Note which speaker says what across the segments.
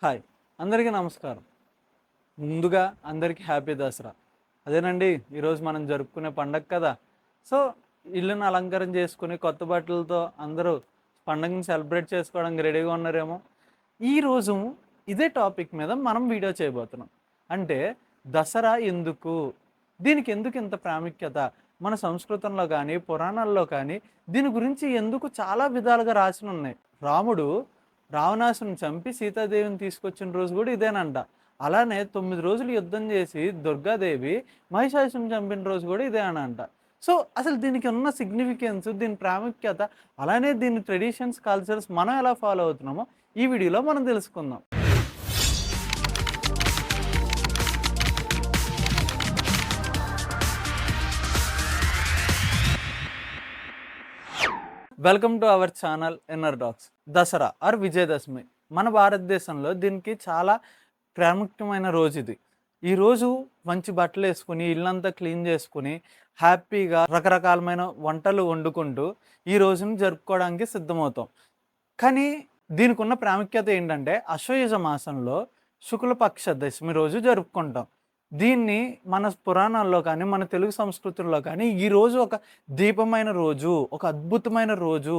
Speaker 1: Hi అందరికీ నమస్కారం. ముందుగా అందరికీ హ్యాపీ దసరా. అదేనండి ఈరోజు మనం జరుపుకునే పండగ కదా. సో ఇల్లుని అలంకరణ చేసుకుని కొత్త బట్టలతో అందరూ పండగని సెలబ్రేట్ చేసుకోవడానికి రెడీగా ఉన్నారేమో. ఈరోజు ఇదే టాపిక్ మీద మనం వీడియో చేయబోతున్నాం. అంటే దసరా ఎందుకు? దీనికి ఎందుకు ఇంత ప్రాముఖ్యత? మన సంస్కృతంలో కానీ పురాణాల్లో కానీ దీని గురించి ఎందుకు చాలా విధాలుగా రాసినున్నాయి. రాముడు రావణాసుని చంపి సీతాదేవిని తీసుకొచ్చిన రోజు కూడా ఇదేనంట. అలానే 9 రోజులు యుద్ధం చేసి దుర్గాదేవి మహిషాసుని చంపిన రోజు కూడా ఇదే అని అంట. సో అసలు దీనికి ఉన్న సిగ్నిఫికెన్స్, దీని ప్రాముఖ్యత, అలానే దీని ట్రెడిషన్స్, కల్చర్స్ మనం ఎలా ఫాలో అవుతున్నామో ఈ వీడియోలో మనం తెలుసుకుందాం. Welcome to our channel Inner Docs. Dasara or Vijayadashami మన భారతదేశంలో దీనికి చాలా ప్రాముఖ్యమైన రోజు ఇది. ఈరోజు మంచి బట్టలు వేసుకుని ఇల్లంతా క్లీన్ చేసుకుని హ్యాపీగా రకరకాలమైన వంటలు వండుకుంటూ ఈ రోజుని జరుపుకోవడానికి సిద్ధమవుతాం. కానీ దీనికి ఉన్న ప్రాముఖ్యత ఏంటంటే అశ్వయుజ మాసంలో శుక్లపక్ష దశమి రోజు జరుపుకుంటాం. దీన్ని మన పురాణాల్లో కానీ మన తెలుగు సంస్కృతుల్లో కానీ ఈరోజు ఒక దీపమైన రోజు, ఒక అద్భుతమైన రోజు.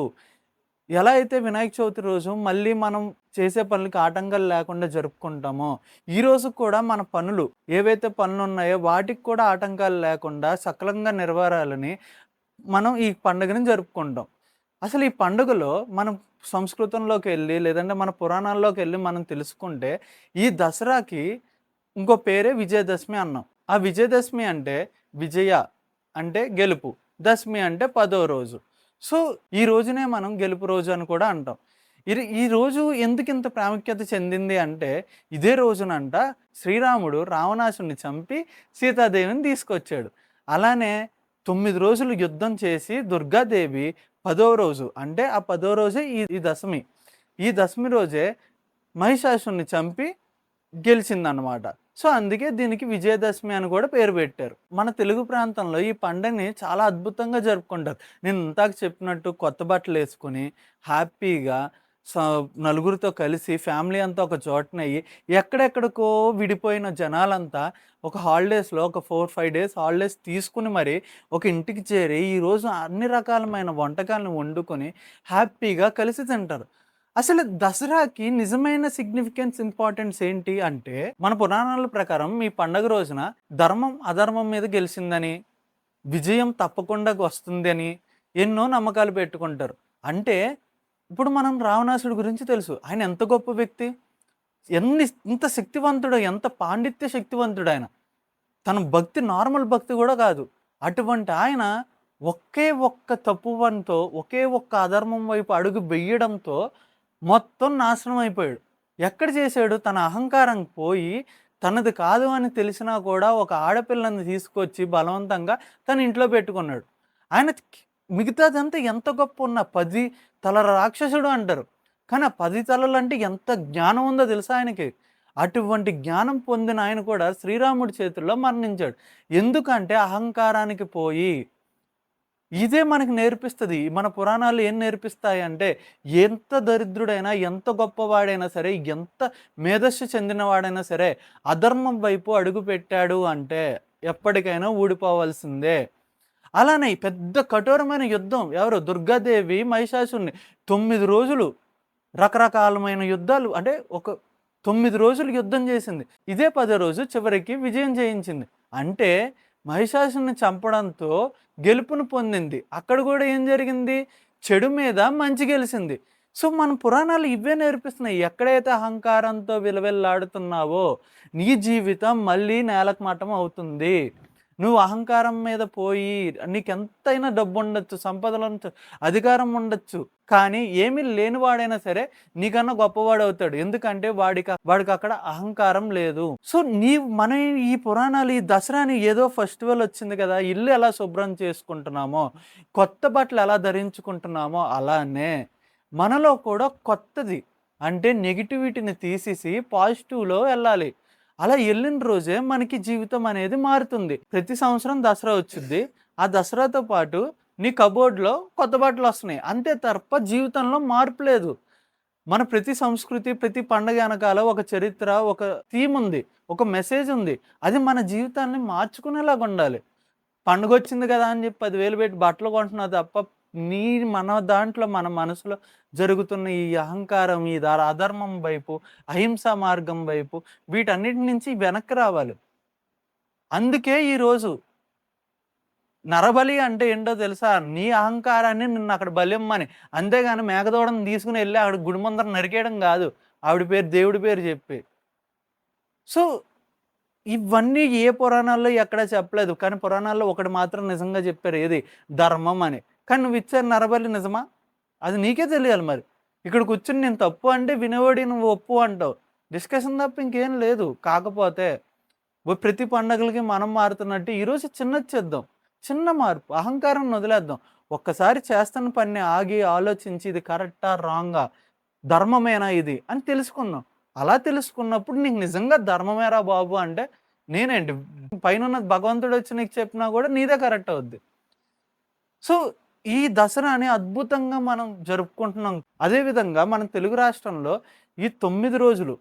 Speaker 1: ఎలా అయితే వినాయక చవితి రోజు మళ్ళీ మనం చేసే పనులకి ఆటంకాలు లేకుండా జరుపుకుంటామో, ఈరోజు కూడా మన పనులు ఏవైతే పనులు ఉన్నాయో వాటికి కూడా ఆటంకాలు లేకుండా సకలంగా నెరవేరాలని మనం ఈ పండుగని జరుపుకుంటాం. అసలు ఈ పండుగలో మనం సంస్కృతంలోకి వెళ్ళి లేదంటే మన పురాణాల్లోకి వెళ్ళి మనం తెలుసుకుంటే ఈ దసరాకి ఇంకో పేరే విజయదశమి అన్నాం. ఆ విజయదశమి అంటే విజయ అంటే గెలుపు, దశమి అంటే 10వ రోజు. సో ఈ రోజునే మనం గెలుపు రోజు అని కూడా అంటాం. ఈ రోజు ఎందుకు ఇంత ప్రాముఖ్యత చెందింది అంటే ఇదే రోజునంట శ్రీరాముడు రావణాసుని చంపి సీతాదేవిని తీసుకొచ్చాడు. అలానే 9 రోజులు యుద్ధం చేసి దుర్గాదేవి 10వ రోజు అంటే ఆ 10వ రోజే ఈ దశమి. ఈ దశమి రోజే మహిషాసుని చంపి గెలిచిందనమాట. సో అందుకే దీనికి విజయదశమి అని కూడా పేరు పెట్టారు. మన తెలుగు ప్రాంతంలో ఈ పండుగని చాలా అద్భుతంగా జరుపుకుంటారు. నేను ఇందాక చెప్పినట్టు కొత్త బట్టలు వేసుకుని హ్యాపీగా నలుగురితో కలిసి ఫ్యామిలీ అంతా ఒక చోటనయ్యి ఎక్కడెక్కడికో విడిపోయిన జనాలంతా ఒక హాలిడేస్లో ఒక 4-5 డేస్ హాలిడేస్ తీసుకుని మరి ఒక ఇంటికి చేరి ఈరోజు అన్ని రకాలమైన వంటకాలను వండుకొని హ్యాపీగా కలిసి తింటారు. అసలు దసరాకి నిజమైన సిగ్నిఫికెన్స్, ఇంపార్టెన్స్ ఏంటి అంటే మన పురాణాల ప్రకారం ఈ పండగ రోజున ధర్మం అధర్మం మీద గెలిచిందని, విజయం తప్పకుండా వస్తుంది అని ఎన్నో నమ్మకాలు పెట్టుకుంటారు. అంటే ఇప్పుడు మనం రావణాసుడి గురించి తెలుసు. ఆయన ఎంత గొప్ప వ్యక్తి, ఇంత శక్తివంతుడు, ఎంత పాండిత్య శక్తివంతుడు ఆయన. తన భక్తి నార్మల్ భక్తి కూడా కాదు. అటువంటి ఆయన ఒకే ఒక్క తప్పువంతో, ఒకే ఒక్క అధర్మం వైపు అడుగు వెయ్యడంతో మొత్తం నాశనం అయిపోయాడు. ఎక్కడ చేశాడు? తన అహంకారం పోయి తనది కాదు అని తెలిసినా కూడా ఒక ఆడపిల్లని తీసుకొచ్చి బలవంతంగా తన ఇంట్లో పెట్టుకున్నాడు. ఆయన మిగతాదంతా ఎంత గొప్ప ఉన్న 10 తలల రాక్షసుడు అంటారు. కానీ ఆ 10 తలలు అంటే ఎంత జ్ఞానం ఉందో తెలుసా ఆయనకి. అటువంటి జ్ఞానం పొందిన ఆయన కూడా శ్రీరాముడి చేతుల్లో మరణించాడు. ఎందుకంటే అహంకారానికి పోయి. ఇదే మనకు నేర్పిస్తుంది. మన పురాణాలు ఏం నేర్పిస్తాయి అంటే ఎంత దరిద్రుడైనా, ఎంత గొప్పవాడైనా సరే, ఎంత మేధస్సు చెందినవాడైనా సరే అధర్మం వైపు అడుగు పెట్టాడు అంటే ఎప్పటికైనా ఊడిపోవాల్సిందే. అలానే పెద్ద కఠోరమైన యుద్ధం ఎవరు? దుర్గాదేవి మహిషాసుని 9 రోజులు రకరకాలమైన యుద్ధాలు, అంటే ఒక 9 రోజులు యుద్ధం చేసింది. ఇదే 10వ రోజు చివరికి విజయం చేయించింది. అంటే మహిషాసుని చంపడంతో గెలుపును పొందింది. అక్కడ కూడా ఏం జరిగింది? చెడు మీద మంచి గెలిచింది. సో మన పురాణాలు ఇవే నేర్పిస్తున్నాయి. ఎక్కడైతే అహంకారంతో విలవిల్లాడుతున్నావో నీ జీవితం మళ్ళీ నేలకు మట్టం అవుతుంది. నువ్వు అహంకారం మీద పోయి నీకెంతైనా డబ్బు ఉండొచ్చు, సంపదలు ఉండొచ్చు, అధికారం ఉండొచ్చు, కానీ ఏమీ లేనివాడైనా సరే నీకన్నా గొప్పవాడు అవుతాడు. ఎందుకంటే వాడికి అక్కడ అహంకారం లేదు. సో మన ఈ పురాణాలు, ఈ దసరాని ఏదో ఫెస్టివల్ వచ్చింది కదా, ఇల్లు ఎలా శుభ్రం చేసుకుంటున్నామో, కొత్త బట్టలు ఎలా ధరించుకుంటున్నామో అలానే మనలో కూడా కొత్తది అంటే నెగిటివిటీని తీసేసి పాజిటివ్లో వెళ్ళాలి. అలా వెళ్ళిన రోజే మనకి జీవితం అనేది మారుతుంది. ప్రతి సంవత్సరం దసరా వచ్చింది. ఆ దసరాతో పాటు నీ కబోర్డ్లో కొత్త బట్టలు వస్తున్నాయి. అంతే తప్ప జీవితంలో మార్పు లేదు. మన ప్రతి సంస్కృతి, ప్రతి పండగ ఎనకాల ఒక చరిత్ర, ఒక థీమ్ ఉంది. ఒక మెసేజ్ ఉంది. అది మన జీవితాన్ని మార్చుకునేలాగుండాలి. పండుగొచ్చింది గదా అని జెప్పి 10,000 పెట్టి బట్టలు కొంటున్నావు తప్ప, నీ మన దాంట్లో మన మనసులో జరుగుతున్న ఈ అహంకారం, ఈ అధర్మం వైపు, అహింసా మార్గం వైపు వీటన్నిటి నుంచి వెనక్కి రావాలి. అందుకే ఈరోజు నరబలి అంటే ఏంటో తెలుసా? నీ అహంకారాన్ని నిన్నక్కడ బలిమ్మని. అంతేగాని మేకదూడని తీసుకొని ఎళ్లి ఆవిడ గుడి ముందర నరికేయడం గాదు. ఆవిడ పేరు దేవుడి పేరు జెప్పి. సో, ఇవన్నీ ఏ పురాణాల్లో ఎక్కడ చెప్పలేదు. కానీ పురాణాల్లో ఒకటి మాత్రం నిజంగా చెప్పారు. ఏది? ధర్మం అని. కానీ నువ్విచ్చే నరబలి నిజమా? అది నీకే తెలియాలి మరి. ఇక్కడ కూర్చొని నేను తప్పు అంటే వినేవాడికి నువ్వు ఒప్పు అంటావు. డిస్కషన్ తప్ప ఇంకేం లేదు. కాకపోతే ప్రతి పండగలకి మనం మారుతున్నట్టు ఈరోజు చిన్నది చేద్దాం. చిన్న మార్పు. అహంకారాన్ని వదిలేద్దాం. ఒక్కసారి చేస్తున్న పనిని ఆగి ఆలోచించి ఇది కరెక్టా? రాంగా? ధర్మమేనా ఇది? అని తెలుసుకుందాం. అలా తెలుసుకున్నప్పుడు నీకు నిజంగా ధర్మమేరా బాబు అంటే నేనేంటి పైనున్న భగవంతుడొచ్చి నీకు చెప్పినా గూడా నీదే కరెక్ట్ అవుద్ది. సో, ఈ దసరాని అద్భుతంగా మనం జరుపుకుంటున్నాం. అదే విధంగా మన తెలుగు రాష్ట్రంలో ఈ 9 రోజులు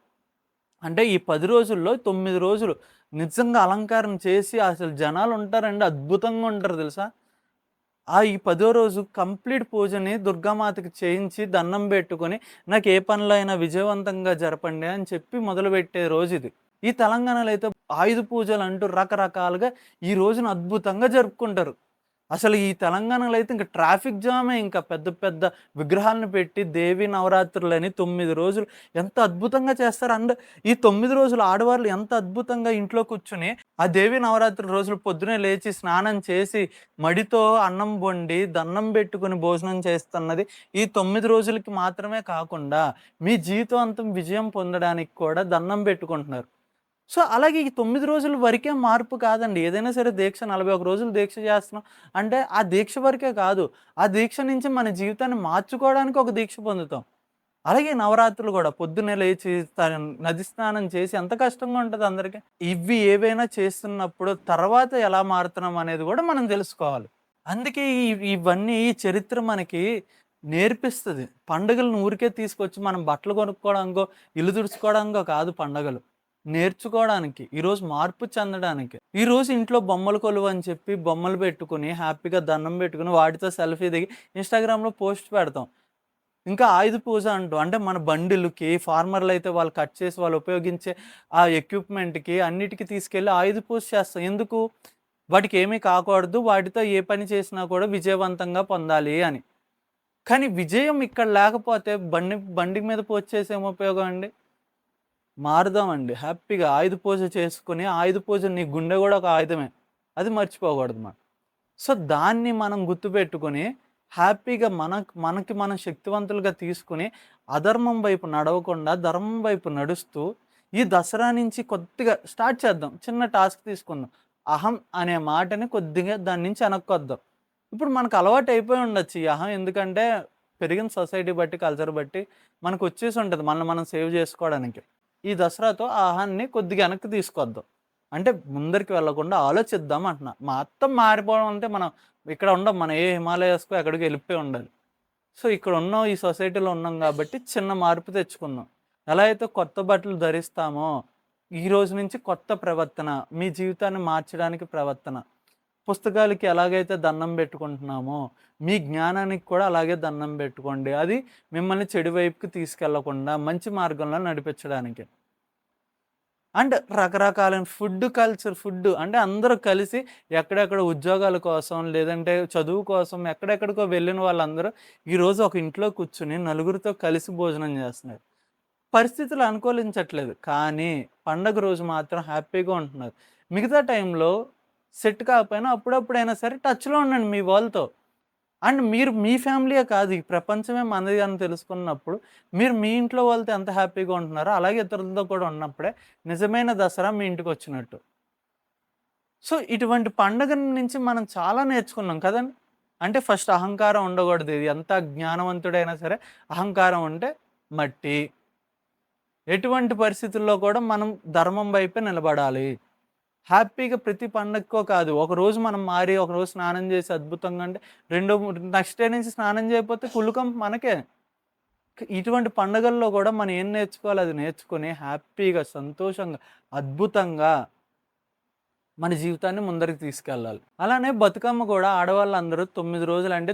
Speaker 1: అంటే ఈ 10 రోజుల్లో 9 రోజులు నిజంగా అలంకారం చేసి అసలు జనాలుంటారండి అద్భుతంగా ఉంటారు తెలుసా? ఈ 10వ రోజు కంప్లీట్ పూజని దుర్గామాతకి చేయించి దండం బెట్టుకొని నాకు ఏ పనులో అయినా విజయవంతంగా జరపండి అని చెప్పి మొదలుపెట్టే రోజుది. ఈ తెలంగాణలో అయితే ఆయుధ పూజలంటూ రకరకాలుగా ఈ రోజున అద్భుతంగా జరుపుకుంటారు. అసలు ఈ తెలంగాణలో అయితే ఇంక ట్రాఫిక్ జామే ఇంకా పెద్ద పెద్ద విగ్రహాలను పెట్టి దేవి నవరాత్రులని 9 రోజులు ఎంత అద్భుతంగా చేస్తారు. అండ్ ఈ 9 రోజులు ఆడవాళ్ళు ఎంత అద్భుతంగా ఇంట్లో కూర్చొని ఆ దేవి నవరాత్రి రోజులు పొద్దున్నే లేచి స్నానం చేసి మడితో అన్నం వండి దండం పెట్టుకొని భోజనం చేస్తున్నది ఈ 9 రోజులకి మాత్రమే కాకుండా మీ జీవితాంతం విజయం పొందడానికి కూడా దండం పెట్టుకుంటున్నారు. సో, అలాగే ఈ 9 రోజుల వరకే మార్పు కాదండి. ఏదైనా సరే దీక్ష 41 రోజులు దీక్ష చేస్తున్నాం అంటే, ఆ దీక్ష వరకే కాదు. ఆ దీక్ష నుంచి మన జీవితాన్ని మార్చుకోవడానికి ఒక దీక్ష పొందుతాం. అలాగే నవరాత్రులు గూడా పొద్దున్నే లేచి నది స్నానం చేసి ఎంత కష్టంగా ఉంటది అందరికి. ఇవి ఏవైనా చేస్తున్నప్పుడు తర్వాత ఎలా మారుతున్నాం అనేది గూడా మనం తెలుసుకోవాలి. అందుకే ఇవన్నీ ఈ చరిత్ర మనకి నేర్పిస్తది. పండుగలను ఊరికే తీసుకొచ్చి మనం బట్టలు కొనుక్కోవడానికో, ఇల్లు తుడుచుకోవడానికో కాదు పండగలు. నేర్చుకోవడానికి, ఈరోజు మార్పు చెందడానికి. ఈరోజు ఇంట్లో బొమ్మల కొలువు అని చెప్పి బొమ్మలు పెట్టుకొని, హ్యాపీగా దండం పెట్టుకొని, వాటితో సెల్ఫీ దిగి ఇన్‌స్టాగ్రామ్‌లో పోస్ట్ పెడతాం. ఇంకా ఆయుధ పూజ అంటూ అంటే మన బండిలకి ఫార్మర్‌లయితే వాళ్ళు కట్ చేసి వాళ్ళు ఉపయోగించే ఆ ఎక్విప్‌మెంట్‌కి అన్నిటికి తీసుకెళ్ళి ఆయుధ పూజ చేస్తాం. ఎందుకు? వాటికి ఏమీ కాకూడదు. వాటితో ఏ పని చేసినా కూడా విజయవంతంగా పొందాలి అని. కానీ విజయం ఇక్కడ లేకపోతే బండి మీద పూజ చేసి ఏం ఉపయోగం అండి? మారుదామండి. హ్యాపీగా ఆయుధ పూజ చేసుకొని, ఆయుధ పూజ నీ గుండె గూడా ఒక ఆయుధమే. అది మర్చిపోకూడదు మనం. సో, దాన్ని మనం గుర్తుపెట్టుకొని, హ్యాపీగా మనకి మనం శక్తివంతులుగా తీసుకొని, అధర్మం వైపు నడవకుండా, ధర్మం వైపు నడుస్తూ, ఈ దసరా నుంచి కొద్దిగా స్టార్ట్ చేద్దాం. చిన్న టాస్క్ తీసుకుందాం. అహం అనే మాటని కొద్దిగా దాని నుంచి వెనక్కొద్దాం. ఇప్పుడు మనకు అలవాటు అయిపోయి ఉండొచ్చు ఈ అహం. ఎందుకంటే, పెరిగిన సొసైటీ బట్టి, కల్చర్ బట్టి మనకొచ్చేసి ఉంటది మనల్ని మనం సేవ్ చేసుకోవడానికి. ఈ దసరాతో ఆ ఆహాన్ని కొద్దిగా వెనక్కి తీసుకొద్దాం. అంటే ముందరికి వెళ్ళకుండా ఆలోచిద్దాం అంటున్నా. మొత్తం మారిపోవడం అంటే మనం ఇక్కడ ఉండం. మనం ఏ హిమాలయాస్‌కో ఎక్కడికో వెళ్ళిపోయి ఉండాలి. సో, ఇక్కడ ఉన్నాం ఈ సొసైటీలో ఉన్నాం కాబట్టి చిన్న మార్పు తెచ్చుకుందాం. ఎలా అయితే కొత్త బట్టలు ధరిస్తామో, ఈ రోజు నుంచి కొత్త ప్రవర్తన, మీ జీవితాన్ని మార్చడానికి ప్రవర్తన. పుస్తకాలకి ఎలాగైతే దండం పెట్టుకుంటున్నామో, మీ జ్ఞానానికి కూడా అలాగే దండం పెట్టుకోండి. అది మిమ్మల్ని చెడు వైపుకి తీసుకెళ్ళకుండా మంచి మార్గంలో నడిపించడానికి. అండ్ రకరకాలైన ఫుడ్ అంటే అందరూ కలిసి ఎక్కడెక్కడ ఉద్యోగాల కోసం, లేదంటే చదువు కోసం ఎక్కడెక్కడికో వెళ్ళిన వాళ్ళందరూ ఈరోజు ఒక ఇంట్లో కూర్చొని నలుగురితో కలిసి భోజనం చేస్తున్నారు. పరిస్థితులు అనుకూలించట్లేదు. కానీ పండగ రోజు మాత్రం హ్యాపీగా ఉంటున్నారు. మిగతా టైంలో సెట్ కాకపోయినా అప్పుడప్పుడైనా సరే టచ్‌లో ఉండండి మీ వాళ్ళతో. అండ్ మీరు మీ ఫ్యామిలీయే కాదు, ఈ ప్రపంచమే మనది అని తెలుసుకున్నప్పుడు, మీరు మీ ఇంట్లో వాళ్ళతో ఎంత హ్యాపీగా ఉంటున్నారో, అలాగే ఇతరులతో కూడా ఉన్నప్పుడే నిజమైన దసరా మీ ఇంటికొచ్చినట్టు. సో, ఇటువంటి పండుగ నుంచి మనం చాలా నేర్చుకున్నాం కదండీ! అంటే ఫస్ట్ అహంకారం ఉండకూడదు. ఎంత జ్ఞానవంతుడైనా సరే అహంకారం ఉంటే మట్టి. ఎటువంటి పరిస్థితుల్లో కూడా మనం ధర్మం వైపే నిలబడాలి. హ్యాపీగా ప్రతి పండక్కో కాదు. ఒకరోజు మనం మారి, ఒకరోజు స్నానం చేసి అద్భుతంగా అంటే, నెక్స్ట్ డే నుంచి స్నానం చేయకపోతే కుళ్ళుకం మనకే. ఇటువంటి పండుగల్లో కూడా మనం ఏం నేర్చుకోవాలి, అది నేర్చుకొని హ్యాపీగా, సంతోషంగా, అద్భుతంగా మన జీవితాన్ని ముందరికి తీసుకెళ్ళాలి. అలానే బతుకమ్మ కూడా ఆడవాళ్ళందరూ 9 రోజులు అంటే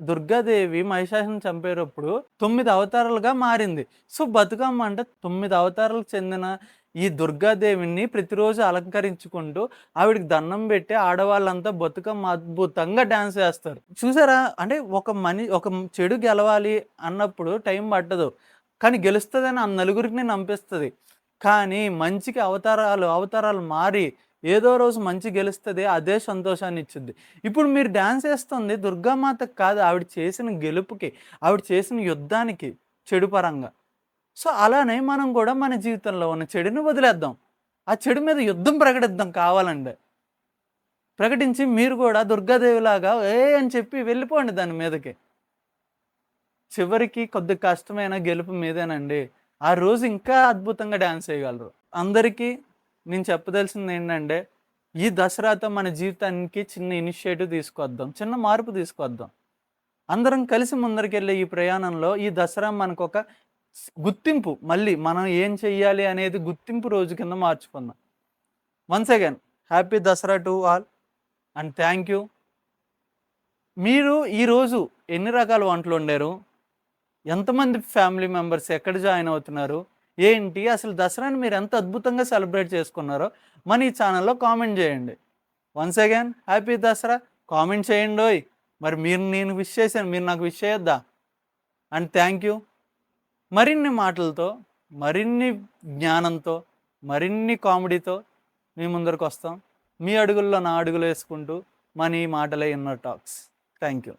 Speaker 1: దుర్గాదేవి మహిషాసురుడిని చంపేటప్పుడు 9 అవతారాలుగా మారింది. సో, బతుకమ్మ అంటే 9 అవతారాలకు చెందిన ఈ దుర్గాదేవిని ప్రతిరోజు అలంకరించుకుంటూ ఆవిడకి దండం పెట్టి ఆడవాళ్ళంతా బతుకమ్మ అద్భుతంగా డాన్స్ చేస్తారు. చూసారా? అంటే ఒక చెడు గెలవాలి అన్నప్పుడు టైం పట్టదు. కానీ గెలుస్తదని ఆ నలుగురిని నంపిస్తది. కానీ మంచికి అవతారాలు మారి ఏదో రోజు మంచి గెలుస్తది. అదే సంతోషాన్ని ఇచ్చిద్ది. ఇప్పుడు మీరు డాన్స్ ఏస్తుంది దుర్గామాతకి కాదు. ఆవిడ చేసిన గెలుపుకి, ఆవిడ చేసిన యుద్ధానికి చెడు పరంగా. సో, అలానే మనం కూడా మన జీవితంలో ఉన్న చెడుని వదిలేద్దాం. ఆ చెడు మీద యుద్ధం ప్రకటిద్దాం కావాలంటే. ప్రకటించి మీరు కూడా దుర్గాదేవిలాగా అని చెప్పి వెళ్ళిపోండి దాని మీదకి. చివరికి కొద్ది కష్టమైన గెలుపు మీదేనండి. ఆ రోజు ఇంకా అద్భుతంగా డాన్స్ చేయగలరు. అందరికీ నేను చెప్పదలసిందేంటంటే, ఈ దసరాతో మన జీవితానికి చిన్న ఇనిషియేటివ్ తీసుకొద్దాం. చిన్న మార్పు తీసుకొద్దాం. అందరం కలిసి ముందరికెళ్ళే ఈ ప్రయాణంలో ఈ దసరా మనకొక గుర్తింపు, మళ్ళీ మనం ఏం చెయ్యాలి అనేది గుర్తింపు రోజు కింద మార్చుకుందాం. Once again happy Dasara to all and thank you. మీరు ఈరోజు ఎన్ని రకాల వంటలొండారు? ఎంతమంది ఫ్యామిలీ మెంబర్స్ ఎక్కడ జాయిన్ అవుతున్నారు? ఏంటి అసలు దసరాని మీరు ఎంత అద్భుతంగా సెలబ్రేట్ చేసుకున్నారో మన ఈ ఛానల్లో కామెంట్ చేయండి. Once again happy Dasara. Comment చేయండోయ్. మరి నేను విష్ చేశాను, మీరు నాకు విష్ చేయొద్దా? And thank you. మరిన్ని మాటలతో, మరిన్ని జ్ఞానంతో, మరిన్ని కామెడీతో మీ ముందరికి వస్తాం. మీ అడుగుల్లో నా అడుగులు వేసుకుంటూ మన ఈ మాటలే ఇన్నర్ టాక్స్. Thank you.